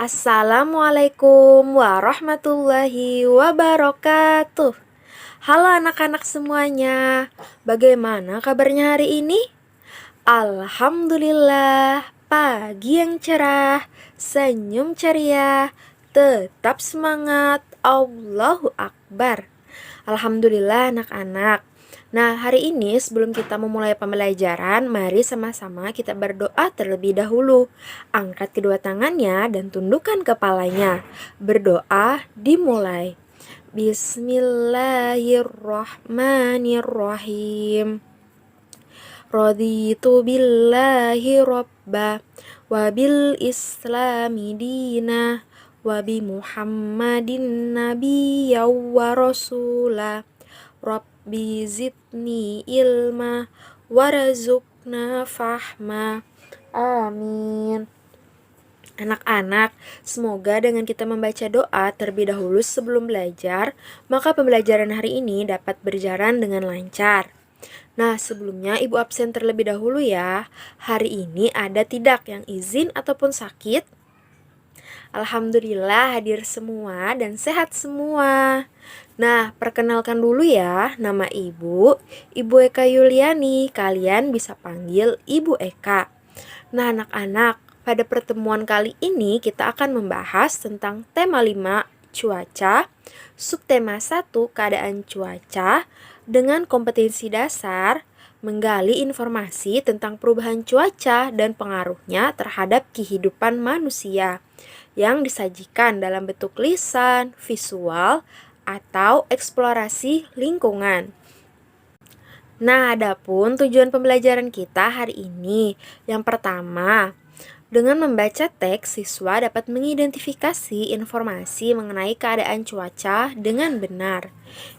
Assalamualaikum warahmatullahi wabarakatuh. Halo anak-anak semuanya, bagaimana kabarnya hari ini? Alhamdulillah, pagi yang cerah, senyum ceria, tetap semangat, Allahu Akbar. Alhamdulillah anak-anak. Nah, hari ini sebelum kita memulai pembelajaran, mari sama-sama kita berdoa terlebih dahulu. Angkat kedua tangannya dan tundukkan kepalanya. Berdoa dimulai. Bismillahirrahmanirrahim. Raditu billahi robba wabil islami dina wabi muhammadin nabiyya wa rasula rabbi zidni ilma warazukna fahma amin. Anak-anak, semoga dengan kita membaca doa terlebih dahulu sebelum belajar, maka pembelajaran hari ini dapat berjalan dengan lancar. Nah, sebelumnya Ibu absen terlebih dahulu ya. Hari ini ada tidak yang izin ataupun sakit? Alhamdulillah hadir semua dan sehat semua. Nah, perkenalkan dulu ya, nama Ibu Eka Yuliani. Kalian bisa panggil Ibu Eka. Nah, anak-anak, pada pertemuan kali ini kita akan membahas tentang tema 5, cuaca, subtema 1, keadaan cuaca, dengan kompetensi dasar, menggali informasi tentang perubahan cuaca dan pengaruhnya terhadap kehidupan manusia yang disajikan dalam bentuk lisan, visual, atau eksplorasi lingkungan. Nah, adapun tujuan pembelajaran kita hari ini, yang pertama, dengan membaca teks, siswa dapat mengidentifikasi informasi mengenai keadaan cuaca dengan benar.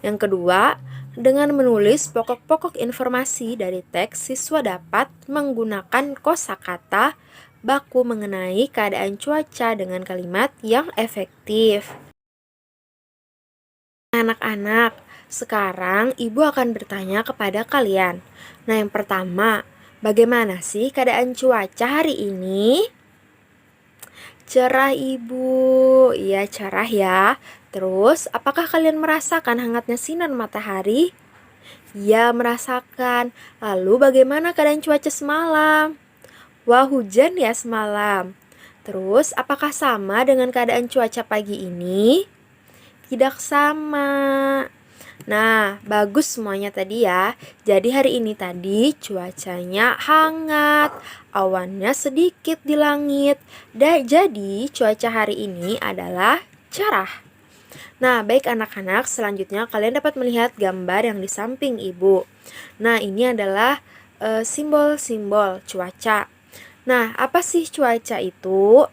Yang kedua, dengan menulis pokok-pokok informasi dari teks, siswa dapat menggunakan kosakata baku mengenai keadaan cuaca dengan kalimat yang efektif. Anak-anak, sekarang Ibu akan bertanya kepada kalian. Nah, yang pertama, bagaimana sih keadaan cuaca hari ini? Cerah Ibu, iya cerah ya. Terus, apakah kalian merasakan hangatnya sinar matahari? Ya, merasakan. Lalu bagaimana keadaan cuaca semalam? Wah, hujan ya semalam. Terus, apakah sama dengan keadaan cuaca pagi ini? Tidak sama. Nah, bagus semuanya tadi ya. Jadi hari ini tadi cuacanya hangat, awannya sedikit di langit. Dan jadi cuaca hari ini adalah cerah. Nah, baik anak-anak, selanjutnya kalian dapat melihat gambar yang di samping Ibu. Nah, ini adalah simbol-simbol cuaca. Nah, apa sih cuaca itu?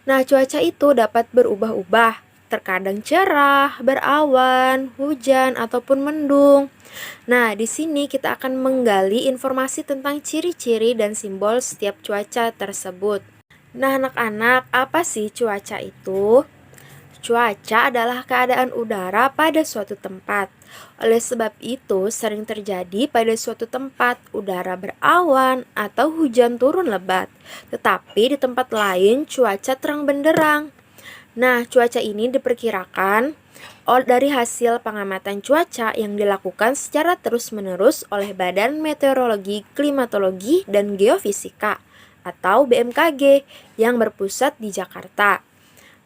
Nah, cuaca itu dapat berubah-ubah. Terkadang cerah, berawan, hujan, ataupun mendung. Nah, di sini kita akan menggali informasi tentang ciri-ciri dan simbol setiap cuaca tersebut. Nah, anak-anak, apa sih cuaca itu? Cuaca adalah keadaan udara pada suatu tempat. Oleh sebab itu, sering terjadi pada suatu tempat udara berawan atau hujan turun lebat. Tetapi di tempat lain cuaca terang benderang. Nah, cuaca ini diperkirakan dari hasil pengamatan cuaca yang dilakukan secara terus-menerus oleh Badan Meteorologi, Klimatologi, dan Geofisika atau BMKG yang berpusat di Jakarta.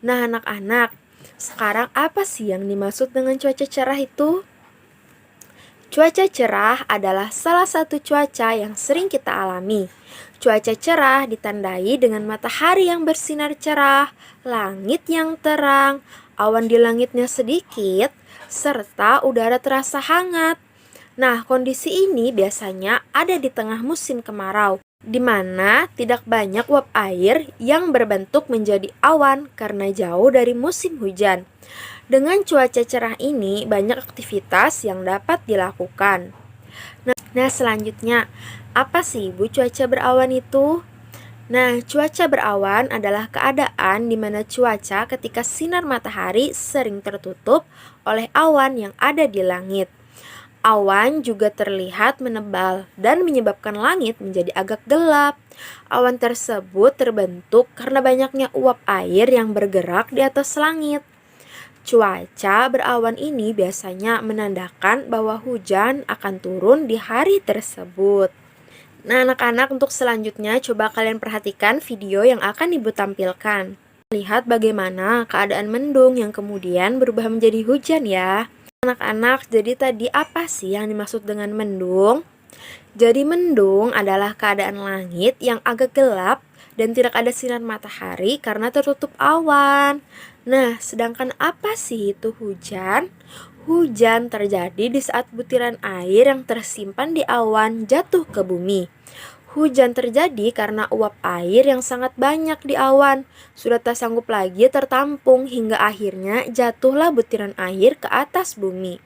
Nah, anak-anak, sekarang apa sih yang dimaksud dengan cuaca cerah itu? Cuaca cerah adalah salah satu cuaca yang sering kita alami. Cuaca cerah ditandai dengan matahari yang bersinar cerah, langit yang terang, awan di langitnya sedikit, serta udara terasa hangat. Nah, kondisi ini biasanya ada di tengah musim kemarau, di mana tidak banyak uap air yang berbentuk menjadi awan karena jauh dari musim hujan. Dengan cuaca cerah ini, banyak aktivitas yang dapat dilakukan. Nah, selanjutnya, apa sih Ibu cuaca berawan itu? Nah, cuaca berawan adalah keadaan di mana cuaca ketika sinar matahari sering tertutup oleh awan yang ada di langit. Awan juga terlihat menebal dan menyebabkan langit menjadi agak gelap. Awan tersebut terbentuk karena banyaknya uap air yang bergerak di atas langit. Cuaca berawan ini biasanya menandakan bahwa hujan akan turun di hari tersebut. Nah, anak-anak, untuk selanjutnya coba kalian perhatikan video yang akan Ibu tampilkan. Lihat bagaimana keadaan mendung yang kemudian berubah menjadi hujan ya. Anak-anak, jadi tadi apa sih yang dimaksud dengan mendung? Jadi mendung adalah keadaan langit yang agak gelap dan tidak ada sinar matahari karena tertutup awan. Nah, sedangkan apa sih itu hujan? Hujan terjadi di saat butiran air yang tersimpan di awan jatuh ke bumi. Hujan terjadi karena uap air yang sangat banyak di awan sudah tak sanggup lagi tertampung hingga akhirnya jatuhlah butiran air ke atas bumi.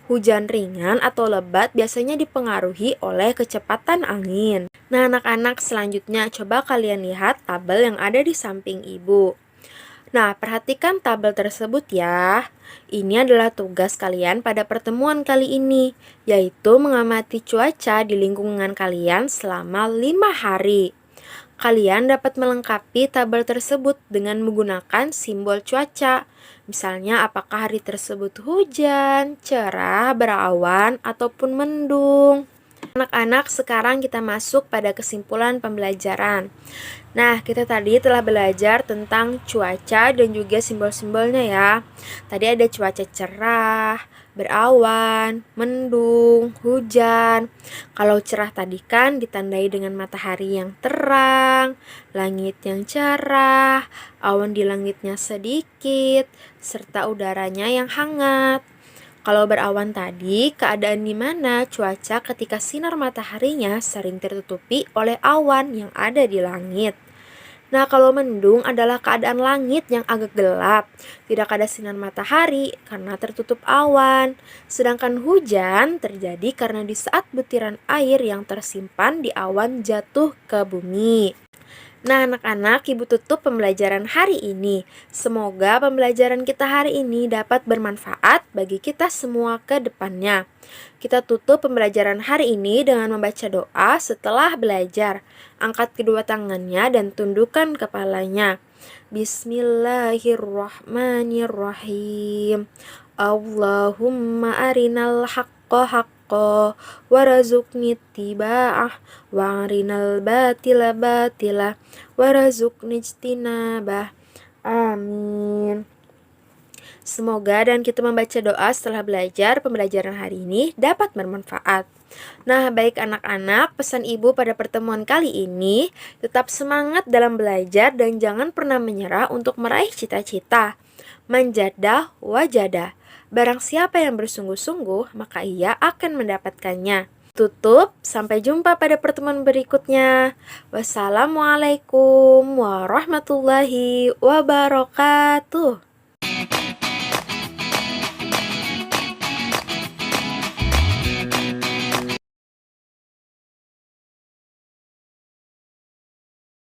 Hujan ringan atau lebat biasanya dipengaruhi oleh kecepatan angin. Nah, anak-anak, selanjutnya coba kalian lihat tabel yang ada di samping Ibu. Nah, perhatikan tabel tersebut ya. Ini adalah tugas kalian pada pertemuan kali ini, yaitu mengamati cuaca di lingkungan kalian selama 5 hari. Kalian dapat melengkapi tabel tersebut dengan menggunakan simbol cuaca. Misalnya apakah hari tersebut hujan, cerah, berawan, ataupun mendung. Anak-anak, sekarang kita masuk pada kesimpulan pembelajaran. Nah, kita tadi telah belajar tentang cuaca dan juga simbol-simbolnya ya. Tadi ada cuaca cerah, berawan, mendung, hujan. Kalau cerah tadi kan ditandai dengan matahari yang terang, langit yang cerah, awan di langitnya sedikit, serta udaranya yang hangat. Kalau berawan tadi, keadaan di mana cuaca ketika sinar mataharinya sering tertutupi oleh awan yang ada di langit. Nah, kalau mendung adalah keadaan langit yang agak gelap, tidak ada sinar matahari karena tertutup awan. Sedangkan hujan terjadi karena di saat butiran air yang tersimpan di awan jatuh ke bumi. Nah, anak-anak, Ibu tutup pembelajaran hari ini. Semoga pembelajaran kita hari ini dapat bermanfaat bagi kita semua ke depannya. Kita tutup pembelajaran hari ini dengan membaca doa setelah belajar. Angkat kedua tangannya dan tundukkan kepalanya. Bismillahirrahmanirrahim. Allahumma arinal haqqa haqqa warazukni tiba'ah wa arinal batila batila warazukni ijtinabah. Amin. Semoga dan kita membaca doa setelah belajar pembelajaran hari ini dapat bermanfaat. Nah, baik anak-anak, pesan Ibu pada pertemuan kali ini, tetap semangat dalam belajar dan jangan pernah menyerah untuk meraih cita-cita. Manjadah wajadah. Barang siapa yang bersungguh-sungguh, maka ia akan mendapatkannya. Tutup, sampai jumpa pada pertemuan berikutnya. Wassalamualaikum warahmatullahi wabarakatuh.